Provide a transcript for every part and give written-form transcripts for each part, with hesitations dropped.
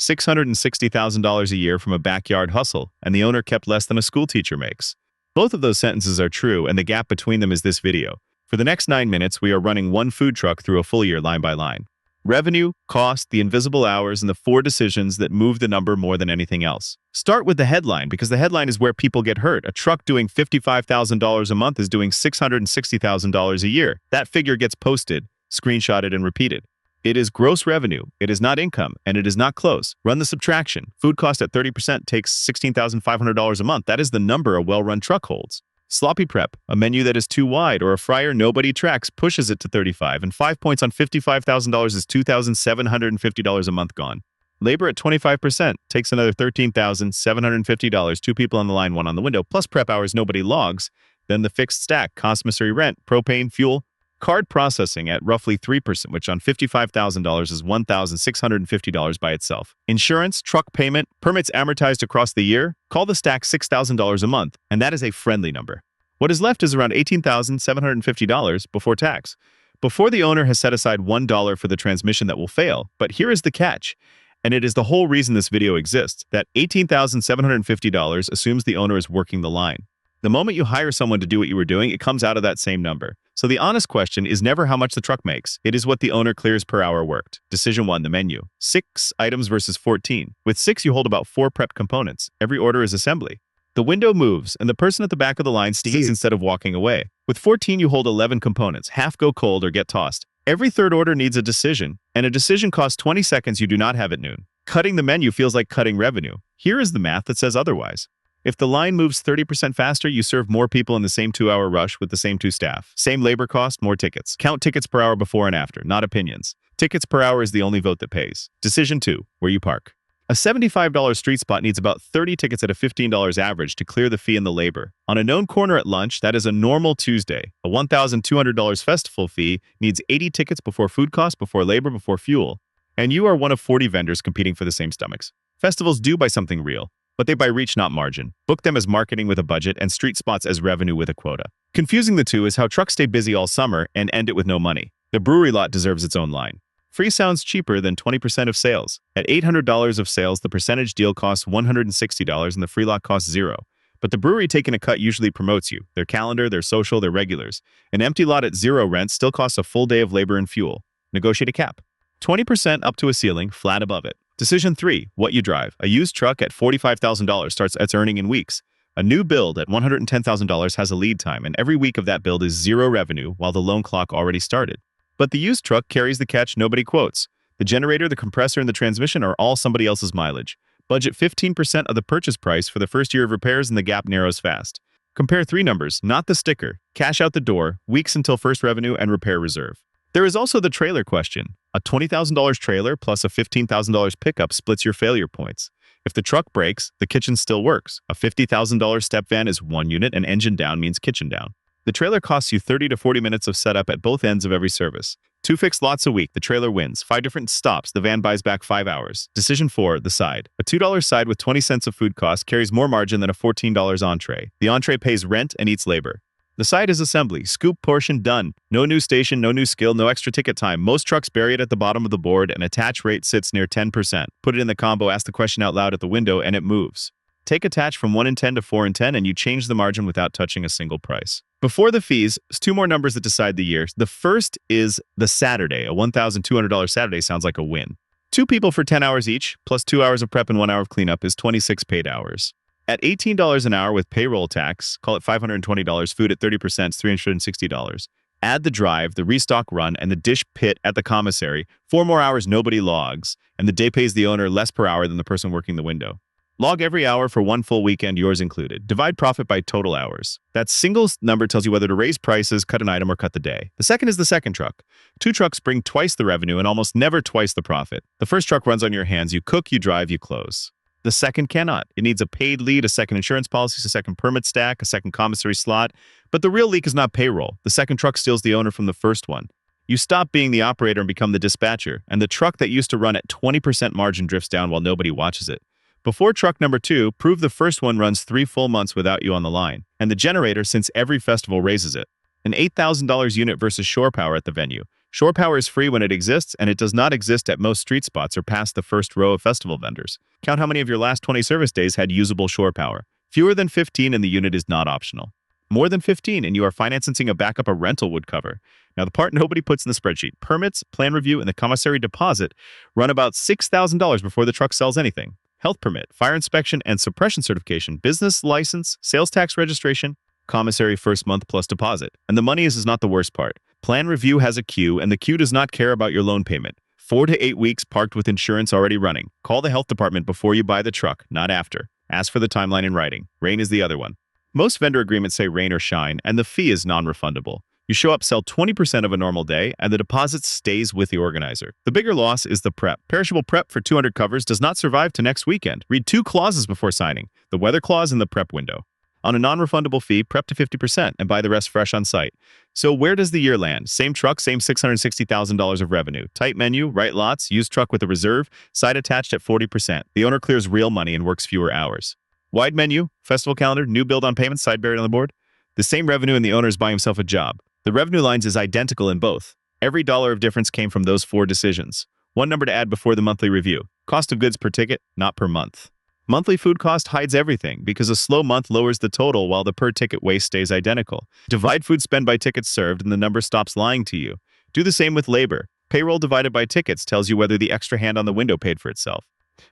$660,000 a year from a backyard hustle, and the owner kept less than a schoolteacher makes. Both of those sentences are true, and the gap between them is this video. For the next 9 minutes, we are running one food truck through a full year line by line. Revenue, cost, the invisible hours, and the 4 decisions that move the number more than anything else. Start with the headline, because the headline is where people get hurt. A truck doing $55,000 a month is doing $660,000 a year. That figure gets posted, screenshotted, and repeated. It is gross revenue, it is not income, and it is not close. Run the subtraction. Food cost at 30% takes $16,500 a month. That is the number a well-run truck holds. Sloppy prep, a menu that is too wide or a fryer nobody tracks pushes it to 35, and 5 points on $55,000 is $2,750 a month gone. Labor at 25% takes another $13,750, 2 people on the line, 1 on the window, plus prep hours nobody logs. Then the fixed stack, commissary rent, propane, fuel, card processing at roughly 3%, which on $55,000 is $1,650 by itself. Insurance, truck payment, permits amortized across the year, call the stack $6,000 a month, and that is a friendly number. What is left is around $18,750 before tax, before the owner has set aside $1 for the transmission that will fail. But here is the catch, and it is the whole reason this video exists, that $18,750 assumes the owner is working the line. The moment you hire someone to do what you were doing, it comes out of that same number. So the honest question is never how much the truck makes. It is what the owner clears per hour worked. Decision 1, the menu. 6 items versus 14. With 6, you hold about 4 prep components. Every order is assembly. The window moves, and the person at the back of the line stays instead of walking away. With 14, you hold 11 components. Half go cold or get tossed. Every third order needs a decision, and a decision costs 20 seconds you do not have at noon. Cutting the menu feels like cutting revenue. Here is the math that says otherwise. If the line moves 30% faster, you serve more people in the same 2-hour rush with the same 2 staff. Same labor cost, more tickets. Count tickets per hour before and after, not opinions. Tickets per hour is the only vote that pays. Decision 2, where you park. A $75 street spot needs about 30 tickets at a $15 average to clear the fee and the labor. On a known corner at lunch, that is a normal Tuesday. A $1,200 festival fee needs 80 tickets before food costs, before labor, before fuel. And you are one of 40 vendors competing for the same stomachs. Festivals do buy something real, but they buy reach, not margin. Book them as marketing with a budget and street spots as revenue with a quota. Confusing the two is how trucks stay busy all summer and end it with no money. The brewery lot deserves its own line. Free sounds cheaper than 20% of sales. At $800 of sales, the percentage deal costs $160 and the free lot costs $0. But the brewery taking a cut usually promotes you, their calendar, their social, their regulars. An empty lot at $0 rent still costs a full day of labor and fuel. Negotiate a cap. 20% up to a ceiling, flat above it. Decision 3, what you drive. A used truck at $45,000 starts its earning in weeks. A new build at $110,000 has a lead time, and every week of that build is 0 revenue while the loan clock already started. But the used truck carries the catch nobody quotes. The generator, the compressor, and the transmission are all somebody else's mileage. Budget 15% of the purchase price for the first year of repairs and the gap narrows fast. Compare 3 numbers, not the sticker. Cash out the door, weeks until first revenue, and repair reserve. There is also the trailer question. A $20,000 trailer plus a $15,000 pickup splits your failure points. If the truck breaks, the kitchen still works. A $50,000 step van is 1 unit and engine down means kitchen down. The trailer costs you 30 to 40 minutes of setup at both ends of every service. 2 fixed lots a week, the trailer wins. 5 different stops, the van buys back 5 hours. Decision 4, the side. A $2 side with 20 cents of food cost carries more margin than a $14 entree. The entree pays rent and eats labor. The side is assembly. Scoop, portion, done. No new station, no new skill, no extra ticket time. Most trucks bury it at the bottom of the board and attach rate sits near 10%. Put it in the combo, ask the question out loud at the window, and it moves. Take attach from 1 in 10 to 4 in 10 and you change the margin without touching a single price. Before the fees, there's 2 more numbers that decide the year. The first is the Saturday. A $1,200 Saturday sounds like a win. 2 people for 10 hours each, plus 2 hours of prep and 1 hour of cleanup is 26 paid hours. At $18 an hour with payroll tax, call it $520, food at 30% is $360. Add the drive, the restock run, and the dish pit at the commissary. 4 more hours nobody logs, and the day pays the owner less per hour than the person working the window. Log every hour for 1 full weekend, yours included. Divide profit by total hours. That single number tells you whether to raise prices, cut an item, or cut the day. The second is the second truck. 2 trucks bring twice the revenue and almost never twice the profit. The first truck runs on your hands. You cook, you drive, you close. The second cannot. It needs a paid lead, a second insurance policy, a second permit stack, a second commissary slot. But the real leak is not payroll. The second truck steals the owner from the first one. You stop being the operator and become the dispatcher, and the truck that used to run at 20% margin drifts down while nobody watches it. Before truck number 2, prove the first one runs 3 full months without you on the line, and the generator since every festival raises it. An $8,000 unit versus shore power at the venue. Shore power is free when it exists, and it does not exist at most street spots or past the first row of festival vendors. Count how many of your last 20 service days had usable shore power. Fewer than 15 and the unit is not optional. More than 15 and you are financing a backup a rental would cover. Now the part nobody puts in the spreadsheet, permits, plan review, and the commissary deposit run about $6,000 before the truck sells anything. Health permit, fire inspection and suppression certification, business license, sales tax registration, commissary first month plus deposit. And the money is not the worst part. Plan review has a queue, and the queue does not care about your loan payment. 4 to 8 weeks parked with insurance already running. Call the health department before you buy the truck, not after. Ask for the timeline in writing. Rain is the other one. Most vendor agreements say rain or shine, and the fee is non-refundable. You show up, sell 20% of a normal day, and the deposit stays with the organizer. The bigger loss is the prep. Perishable prep for 200 covers does not survive to next weekend. Read 2 clauses before signing, the weather clause and the prep window. On a non-refundable fee, prep to 50% and buy the rest fresh on site. So where does the year land? Same truck, same $660,000 of revenue. Tight menu, right lots, used truck with a reserve, side attached at 40%. The owner clears real money and works fewer hours. Wide menu, festival calendar, new build on payment, side buried on the board. The same revenue and the owner is buying himself a job. The revenue lines is identical in both. Every dollar of difference came from those 4 decisions. One number to add before the monthly review. Cost of goods per ticket, not per month. Monthly food cost hides everything because a slow month lowers the total while the per ticket waste stays identical. Divide food spend by tickets served and the number stops lying to you. Do the same with labor. Payroll divided by tickets tells you whether the extra hand on the window paid for itself.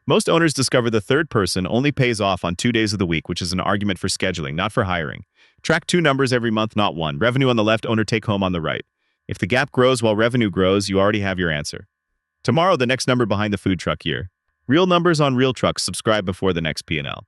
Most owners discover the third person only pays off on 2 days of the week, which is an argument for scheduling, not for hiring. Track 2 numbers every month, not 1. Revenue on the left, owner take home on the right. If the gap grows while revenue grows, you already have your answer. Tomorrow, the next number behind the food truck year. Real numbers on real trucks. Subscribe before the next P&L.